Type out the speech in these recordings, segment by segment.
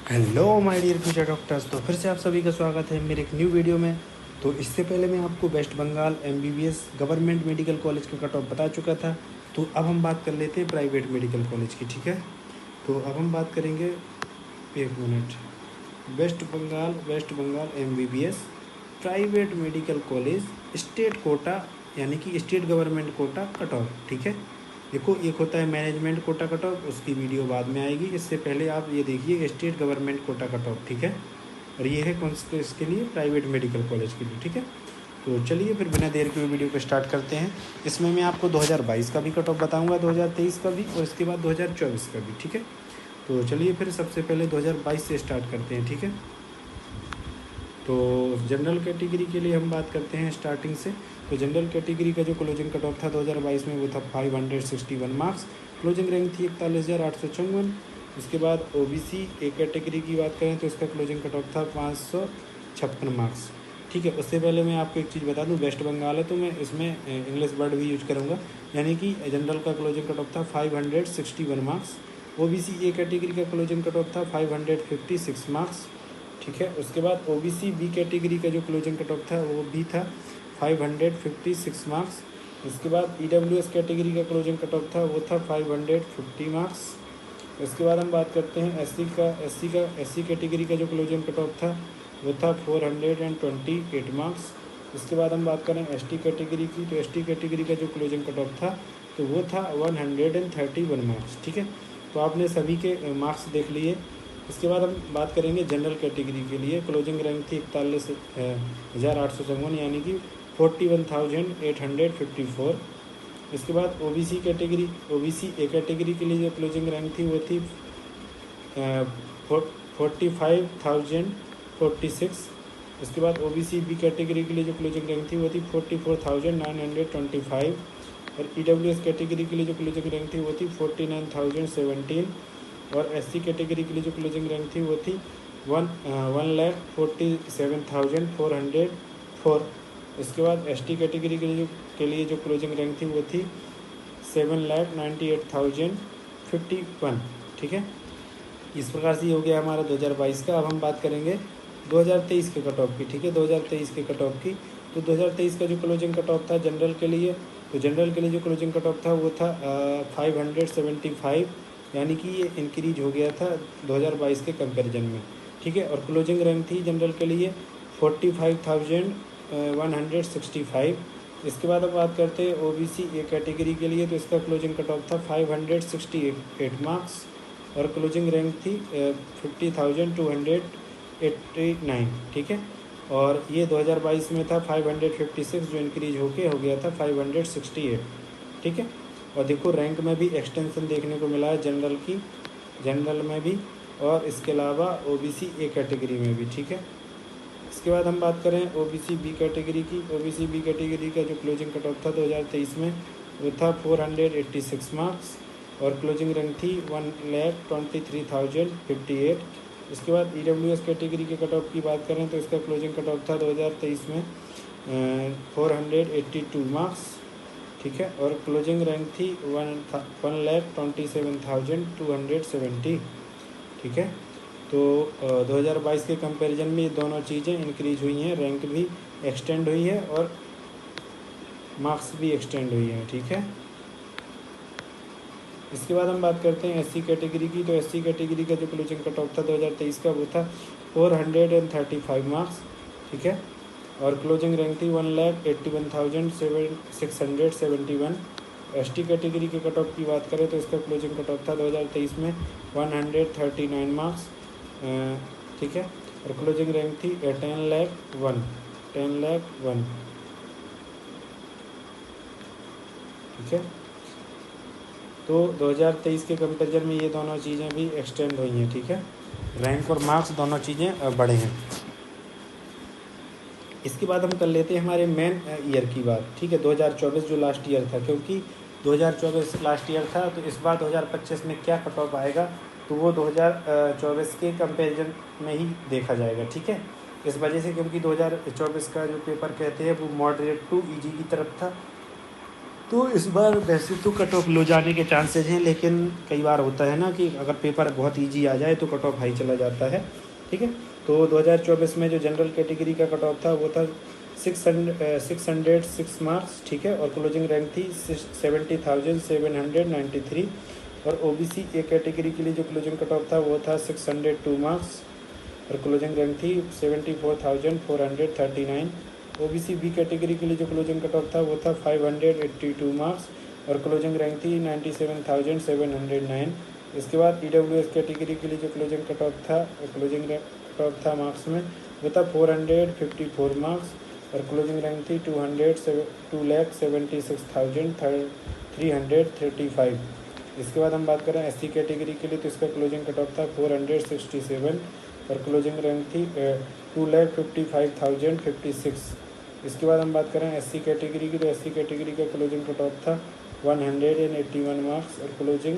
Hello my dear future doctors. तो फिर से आप सभी का स्वागत है मेरे एक न्यू वीडियो में। तो इससे पहले मैं आपको West Bengal MBBS government medical college का कट ऑफ बता चुका था। तो अब हम बात कर लेते हैं प्राइवेट मेडिकल कॉलेज की, ठीक है। तो अब हम बात करेंगे, एक minute, West Bengal MBBS private medical college state quota, यानी कि state government quota cut off, ठीक है। देखो, एक होता है मैनेजमेंट कोटा कट ऑफ, उसकी वीडियो बाद में आएगी। इससे पहले आप ये देखिए state government quota cut off, ठीक है। और ये है कौन से, इसके लिए प्राइवेट मेडिकल कॉलेज के लिए, ठीक है। तो चलिए फिर बिना देर के वीडियो को स्टार्ट करते हैं। इसमें मैं आपको 2022 का भी कट ऑफ बताऊँगा, 2023 का भी, और इसके बाद 2024 का भी, ठीक है। तो चलिए फिर सबसे पहले 2022 से स्टार्ट करते हैं, ठीक है। तो जनरल कैटेगरी के लिए हम बात करते हैं स्टार्टिंग से। तो जनरल कैटेगरी का जो क्लोजिंग कट ऑफ था 2022 में वो था 561 मार्क्स। क्लोजिंग रैंक थी 41,854। उसके बाद ओबीसी ए कैटेगरी की बात करें तो इसका क्लोजिंग कट ऑफ था 556 मार्क्स, ठीक है। उससे पहले मैं आपको एक चीज़ बता दूं, वेस्ट बंगाल है तो मैं इसमें इंग्लिश वर्ड भी यूज करूँगा, यानी कि जनरल का क्लोजिंग कट ऑफ था 561 मार्क्स। ओबीसी ए कैटेगरी का क्लोजिंग कट ऑफ था 556 मार्क्स, ठीक है। उसके बाद ओबीसी बी कैटेगरी का जो क्लोजिंग कट ऑफ था वो भी था 556 मार्क्स। इसके बाद ईडब्ल्यूएस कैटेगरी का क्लोजिंग कट ऑफ था वो था 550 मार्क्स। इसके बाद हम बात करते हैं एससी कैटेगरी का जो क्लोजिंग कट ऑफ था वो था 428 मार्क्स। इसके बाद हम बात करें एसटी कैटेगरी की, तो एसटी कैटेगरी का जो क्लोजिंग कट ऑफ था तो वो था 131 मार्क्स, ठीक है। तो आपने सभी के मार्क्स देख लिए। इसके बाद हम बात करेंगे जनरल कैटेगरी के लिए। क्लोजिंग रैंक थी 41,854, यानी कि 41,854। इसके बाद ओबीसी ए कैटेगरी के लिए जो क्लोजिंग रैंक थी वो थी 45,046। इसके बाद ओबीसी बी कैटेगरी के लिए जो क्लोजिंग रैंक थी वो थी 44,925। और ईडब्ल्यूएस कैटेगरी के लिए जो क्लोजिंग रैंक थी वो थी 49,017। और एससी कैटेगरी के लिए जो क्लोजिंग रैंक थी वो थी 1,47,404। इसके बाद एसटी कैटेगरी के लिए जो क्लोजिंग रैंक थी वो थी 7,98,051, ठीक है। इस प्रकार से हो गया हमारा 2022 का। अब हम बात करेंगे 2023 के कट ऑफ की, ठीक है। 2023 के कट ऑफ की, तो 2023 का जो क्लोजिंग कट ऑफ था जनरल के लिए, तो जनरल के लिए जो क्लोजिंग कट ऑफ था वो था 575, यानी कि ये इंक्रीज हो गया था 2022 के कंपैरिजन में, ठीक है। और क्लोजिंग रैंक थी जनरल के लिए 45,165। इसके बाद अब बात करते हैं ओबीसी ए कैटेगरी के लिए, तो इसका क्लोजिंग कट ऑफ था 568 मार्क्स। और क्लोजिंग रैंक थी 50,289, ठीक है। और ये 2022 में था 556, जो इंक्रीज हो गया था 568, ठीक है। और देखो रैंक में भी एक्सटेंशन देखने को मिला है जनरल में भी, और इसके अलावा ओबीसी ए कैटेगरी में भी, ठीक है। इसके बाद हम बात करें ओबीसी बी कैटेगरी की। ओबीसी बी कैटेगरी का जो क्लोजिंग कट ऑफ था 2023 में वो था 486 मार्क्स। और क्लोजिंग रैंक थी 1,23,058। इसके बाद ईडब्ल्यूएस कैटेगरी के कट ऑफ की बात करें तो इसका क्लोजिंग कट ऑफ था 2023 में 482 मार्क्स, ठीक है। और क्लोजिंग रैंक थी 1,27,270, ठीक है। तो 2022 के कंपैरिजन में ये दोनों चीज़ें इंक्रीज हुई हैं, रैंक भी एक्सटेंड हुई है और मार्क्स भी एक्सटेंड हुई हैं, ठीक है। इसके बाद हम बात करते हैं एससी कैटेगरी की। तो एससी कैटेगरी का जो क्लोजिंग कट ऑफ था 2023 का वो था 435 मार्क्स, ठीक है। और क्लोजिंग रैंक थी 1,81,671। एसटी कैटेगरी के कट ऑफ की बात करें तो इसका क्लोजिंग कट ऑफ था 2023 में 139 मार्क्स, ठीक है। और क्लोजिंग रैंक थी 10,01,000, ठीक है। तो 2023 के कंपैरिजन में ये दोनों चीज़ें भी एक्सटेंड हुई हैं, ठीक है। रैंक और मार्क्स दोनों चीज़ें बढ़े हैं। इसके बाद हम कर लेते हैं हमारे मेन ईयर की बात, ठीक है। 2024 जो लास्ट ईयर था, क्योंकि 2024 लास्ट ईयर था, तो इस बार 2025 में क्या कट ऑफ आएगा तो वो 2024 के कंपैरिजन में ही देखा जाएगा, ठीक है। इस वजह से, क्योंकि 2024 का जो पेपर कहते हैं वो मॉडरेट टू ईजी की तरफ था, तो इस बार वैसे तो कट ऑफ लो जाने के चांसेज हैं, लेकिन कई बार होता है ना कि अगर पेपर बहुत इजी आ जाए तो कट ऑफ हाई चला जाता है, ठीक है। तो 2024 में जो जनरल कैटेगरी का कट ऑफ था वो था 606 मार्क्स, ठीक है, और क्लोजिंग रैंक थी 70,793। और ओबीसी ए कैटेगरी के लिए जो क्लोजिंग कट ऑफ था वो था 602 मार्क्स और क्लोजिंग रैंक थी 74,439। ओबीसी बी कैटेगरी के लिए जो क्लोजिंग कट ऑफ था वो था 582 मार्क्स और क्लोजिंग रैंक थी 97,709। इसके बाद ईडब्ल्यूएस कैटेगरी के लिए जो क्लोजिंग कट ऑफ था, क्लोजिंग कट ऑफ था मार्क्स में, वो था 454 मार्क्स और क्लोजिंग रैंक थी 2,76,335। इसके बाद हम बात करें एससी कैटेगरी के लिए, तो इसका क्लोजिंग कट ऑफ था 467 और क्लोजिंग रैंक थी 2,55,056। इसके बाद हम बात करें एससी कैटेगरी की, तो एससी कैटेगरी का क्लोजिंग कट ऑफ था 181 मार्क्स और क्लोजिंग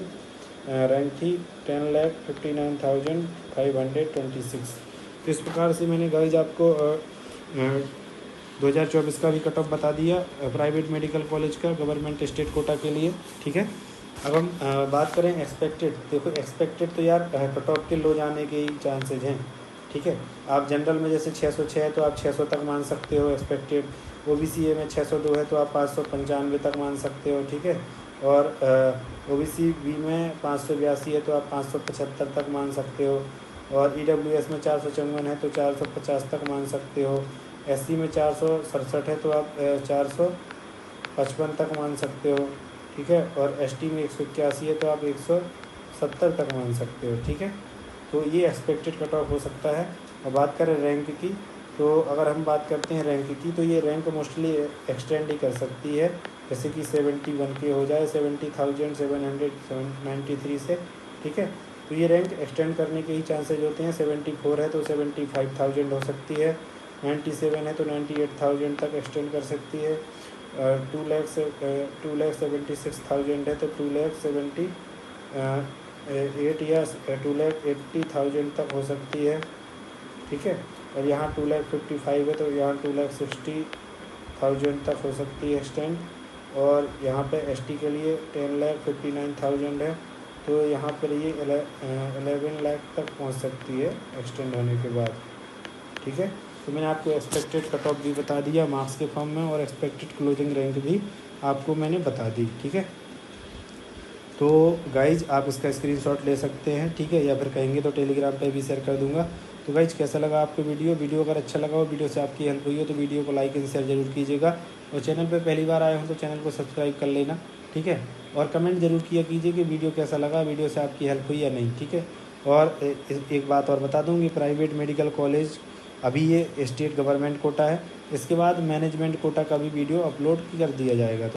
रैंक थी 10,59,526। तो इस प्रकार से मैंने गाइज आपको 2024 का भी कट ऑफ बता दिया प्राइवेट मेडिकल कॉलेज का गवर्नमेंट स्टेट कोटा के लिए, ठीक है। अब हम बात करें एक्सपेक्टेड। देखो एक्सपेक्टेड तो यार कट ऑफ के लो जाने के ही चांसेज हैं, ठीक है। आप जनरल में जैसे 606 है तो आप 600 तक मान सकते हो एक्सपेक्टेड। ओबीसी ए में 602 है तो आप 595 तक मान सकते हो, ठीक है। और ओबीसी बी में 582 है तो आप 575 तक मान सकते हो। और ईडब्ल्यूएस में 454 है तो 450 तक मान सकते हो। एससी में 467 है तो आप 455 तक मान सकते हो, ठीक है। और एसटी में 181 है तो आप 170 तक मान सकते हो, ठीक है। तो ये एक्सपेक्टेड कट ऑफ हो सकता है। और बात करें रैंक की, तो अगर हम बात करते हैं रैंक की, तो ये रैंक मोस्टली एक्सटेंड ही कर सकती है, जैसे कि 71 के हो जाए 70,793 से, ठीक है। तो ये रैंक एक्सटेंड करने के ही चांसेज होते हैं। 74 है तो 75,000 हो सकती है, 97 है तो 98,000 तक एक्सटेंड कर सकती है, 2,76,000 है तो 2,78 या 2,80,000 तक हो सकती है, ठीक है। और यहाँ 2,55 है तो यहाँ 2,60,000 तक हो सकती है एक्सटेंड। और यहाँ पे एसटी के लिए 10,59,000 है तो यहाँ पर ये 11 लाख तक पहुँच सकती है एक्सटेंड होने के बाद, ठीक है। तो मैंने आपको एक्सपेक्टेड कट ऑफ भी बता दिया मार्क्स के फॉर्म में और एक्सपेक्टेड क्लोजिंग रैंक भी आपको मैंने बता दी, ठीक है। तो गाइज आप इसका स्क्रीनशॉट ले सकते हैं, ठीक है, या फिर कहेंगे तो टेलीग्राम पे भी शेयर कर दूंगा। तो गाइज कैसा लगा आपको वीडियो अगर अच्छा लगा हो, वीडियो से आपकी हेल्प हुई हो तो वीडियो को लाइक एंड शेयर जरूर कीजिएगा। और चैनल पे पहली बार आए हो तो चैनल को सब्सक्राइब कर लेना, ठीक है। और कमेंट जरूर किया कीजिए कि वीडियो कैसा लगा, वीडियो से आपकी हेल्प हुई या नहीं, ठीक है। और एक बात और बता दूँ कि प्राइवेट मेडिकल कॉलेज अभी ये स्टेट गवर्नमेंट कोटा है, इसके बाद मैनेजमेंट कोटा का भी वीडियो अपलोड कर दिया जाएगा।